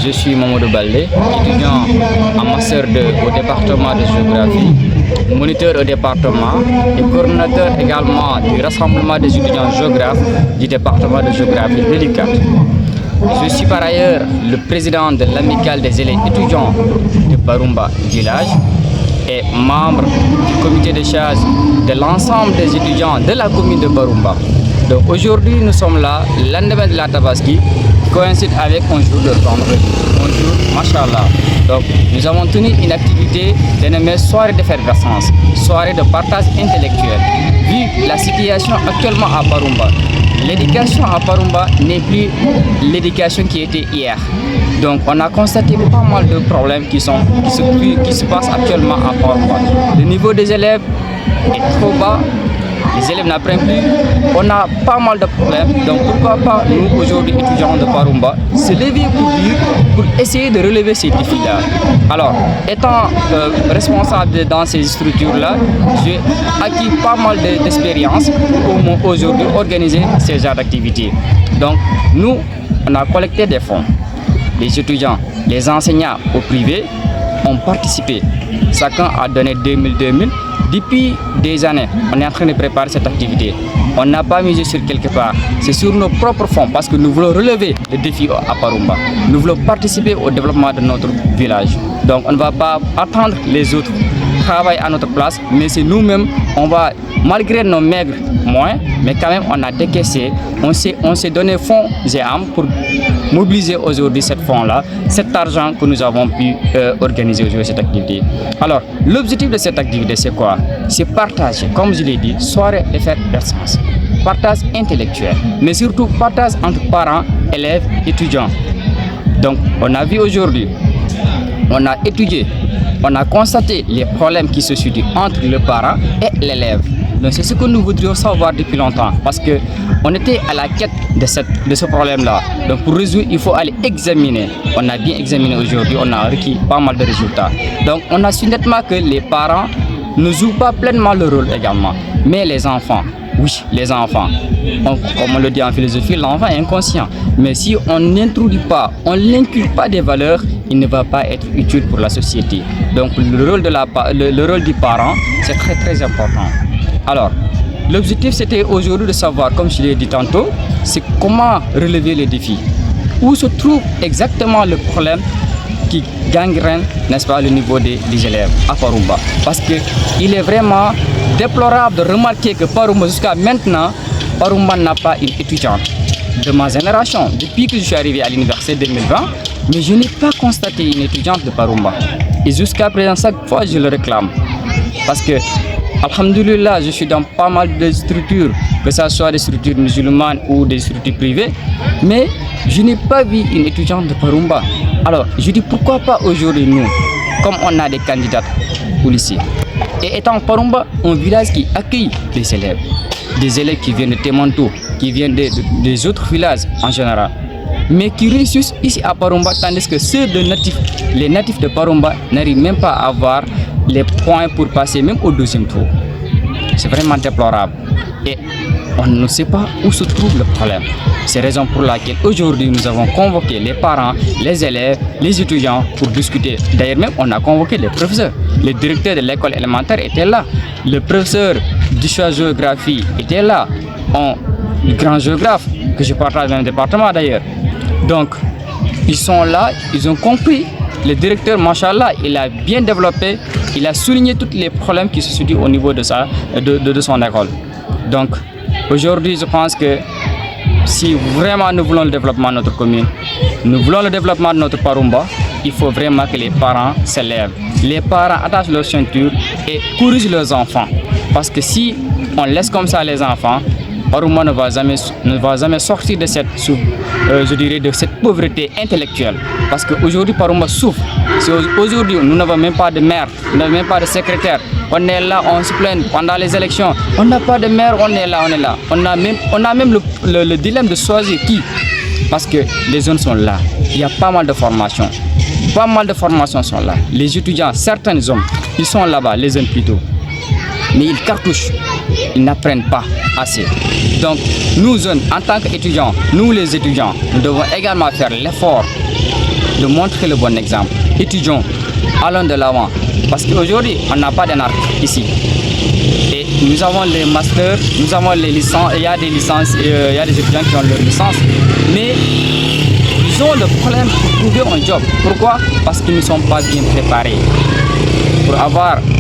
je suis Mamadou Baldé, étudiant en master 2 au département de géographie, moniteur au département et coordonnateur également du rassemblement des étudiants géographes du département de géographie de l'UCAD. Je suis par ailleurs le président de l'amicale des élèves étudiants de Barumba Village et membre du comité de charge de l'ensemble des étudiants de la commune de Barumba. Donc aujourd'hui nous sommes là, le lendemain de la Tabaski, qui coïncide avec un jour de vendredi, un jour Machallah. Donc nous avons tenu une activité dénommée soirée d'effervescence, soirée de partage intellectuel. Vu la situation actuellement à Barumba, l'éducation à Barumba n'est plus l'éducation qui était hier. Donc on a constaté pas mal de problèmes qui se passent actuellement à Barumba. Le niveau des élèves est trop bas. Les élèves n'apprennent plus, on a pas mal de problèmes, donc pourquoi pas nous aujourd'hui étudiants de Barumba se lever pour essayer de relever ces défis-là. Alors, étant responsable dans ces structures-là, j'ai acquis pas mal d'expérience pour aujourd'hui organiser ces genres d'activités. Donc, nous, on a collecté des fonds. Les étudiants, les enseignants au privé ont participé. Chacun a donné 2000. Depuis des années, on est en train de préparer cette activité. On n'a pas misé sur quelque part. C'est sur nos propres fonds parce que nous voulons relever le défi à Barumba. Nous voulons participer au développement de notre village. Donc on ne va pas attendre les autres travailler à notre place, mais c'est nous-mêmes, on va, malgré nos maigres moyens, mais quand même on a décaissé, on s'est donné fonds et âmes pour mobiliser aujourd'hui cet fonds-là, cet argent que nous avons pu organiser aujourd'hui cette activité. Alors, l'objectif de cette activité, c'est quoi? C'est partager, comme je l'ai dit, soirée d'effervescence, partage intellectuel, mais surtout partage entre parents, élèves, étudiants. Donc, on a vu aujourd'hui, on a étudié, on a constaté les problèmes qui se situent entre le parent et l'élève. Donc c'est ce que nous voudrions savoir depuis longtemps parce qu'on était à la quête de ce problème-là. Donc pour résoudre, il faut aller examiner. On a bien examiné aujourd'hui, on a requis pas mal de résultats. Donc on a su nettement que les parents ne jouent pas pleinement le rôle également. Mais les enfants, oui, les enfants, comme on le dit en philosophie, l'enfant est inconscient. Mais si on n'introduit pas, on n'inculque pas des valeurs, il ne va pas être utile pour la société. Donc le rôle du parent, c'est très important. Alors, l'objectif c'était aujourd'hui de savoir, comme je l'ai dit tantôt, c'est comment relever les défis. Où se trouve exactement le problème qui gangrène, n'est-ce pas, le niveau des élèves à Barumba. Parce qu'il est vraiment déplorable de remarquer que Barumba, jusqu'à maintenant, Barumba n'a pas une étudiante de ma génération. Depuis que je suis arrivé à l'université 2020, mais je n'ai pas constaté une étudiante de Barumba. Et jusqu'à présent, chaque fois, je le réclame. Parce que, alhamdoulilah, je suis dans pas mal de structures, que ce soit des structures musulmanes ou des structures privées, mais je n'ai pas vu une étudiante de Barumba. Alors, je dis pourquoi pas aujourd'hui, nous, comme on a des candidats policiers, et étant Barumba, un village qui accueille les élèves, des élèves qui viennent de Temanto, qui viennent des autres villages en général, mais qui réussissent ici à Barumba, tandis que les natifs de Barumba n'arrivent même pas à avoir les points pour passer même au deuxième tour. C'est vraiment déplorable. Et on ne sait pas où se trouve le problème. C'est la raison pour laquelle aujourd'hui nous avons convoqué les parents, les élèves, les étudiants pour discuter. D'ailleurs même on a convoqué les professeurs. Le directeur de l'école élémentaire était là. Le professeur d'histoire géographie était là. Le grand géographe que je partage dans le département d'ailleurs. Donc ils sont là, ils ont compris. Le directeur, machallah, il a bien développé, il a souligné tous les problèmes qui se situent au niveau de son école. Donc, aujourd'hui, je pense que si vraiment nous voulons le développement de notre commune, nous voulons le développement de notre Barumba, il faut vraiment que les parents s'élèvent. Les parents attachent leur ceinture et corrigent leurs enfants. Parce que si on laisse comme ça les enfants, Barumba ne va jamais sortir de cette, de cette pauvreté intellectuelle. Parce qu'aujourd'hui, Barumba souffre. Aujourd'hui, nous n'avons même pas de maire, nous n'avons même pas de secrétaire. On est là, on se plaint pendant les élections. On n'a pas de maire, on est là. On a même le dilemme de choisir qui. Parce que les jeunes sont là. Il y a pas mal de formations. Pas mal de formations sont là. Les étudiants, certains hommes, ils sont là-bas, les jeunes plutôt. Mais ils cartouchent. Ils n'apprennent pas assez. Donc, nous jeunes, en tant qu'étudiants, nous les étudiants, nous devons également faire l'effort de montrer le bon exemple. Étudions, allons de l'avant. Parce qu'aujourd'hui, on n'a pas d'anarchie ici. Et nous avons les masters, nous avons les licences, il y a des licences, il y a des étudiants qui ont leur licence. Mais ils ont le problème pour trouver un job. Pourquoi? Parce qu'ils ne sont pas bien préparés.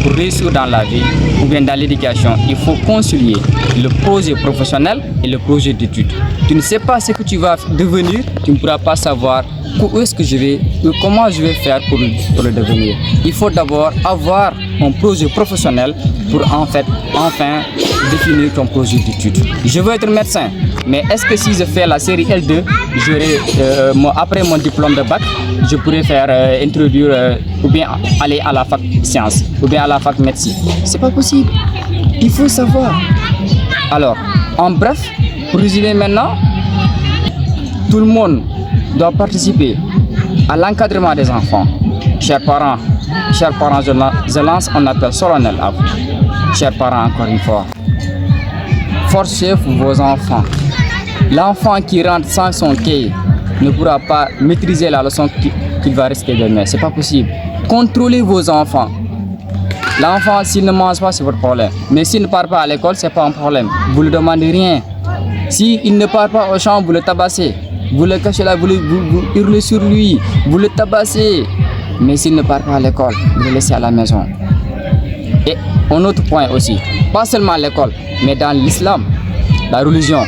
Pour réussir dans la vie ou bien dans l'éducation, il faut concilier le projet professionnel et le projet d'études. Tu ne sais pas ce que tu vas devenir, tu ne pourras pas savoir où est-ce que je vais, comment je vais faire pour le devenir. Il faut d'abord avoir un projet professionnel pour enfin définir ton projet d'études. Je veux être médecin, mais est-ce que si je fais la série L2, après mon diplôme de bac, je pourrais faire introduire ou bien aller à la fac sciences ou bien à la fac médecine? C'est pas possible. Il faut savoir. Alors, en bref, pour résumer maintenant, tout le monde doit participer à l'encadrement des enfants. Chers parents, je lance un appel solennel à vous. Chers parents, encore une fois, forcez vos enfants. L'enfant qui rentre sans son cahier ne pourra pas maîtriser la leçon qu'il va rester demain. C'est pas possible. Contrôlez vos enfants. L'enfant, s'il ne mange pas, c'est votre problème. Mais s'il ne part pas à l'école, c'est pas un problème. Vous ne lui demandez rien. S'il ne part pas au champ, vous le tabassez. Vous le cachez là, vous hurlez sur lui, vous le tabassez. Mais s'il ne part pas à l'école, vous le laissez à la maison. Et un autre point aussi, pas seulement à l'école, mais dans l'islam, la religion.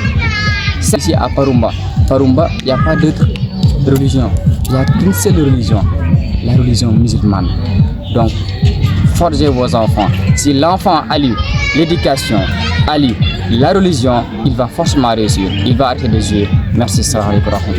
C'est ici à Parumba. Parumba, il n'y a pas d'autre religion. Il n'y a qu'une seule religion, la religion musulmane. Donc, forgez vos enfants. Si l'enfant allie l'éducation, allie la religion, il va forcément réussir. Il va arrêter de jouer. Merci, salam alaikum.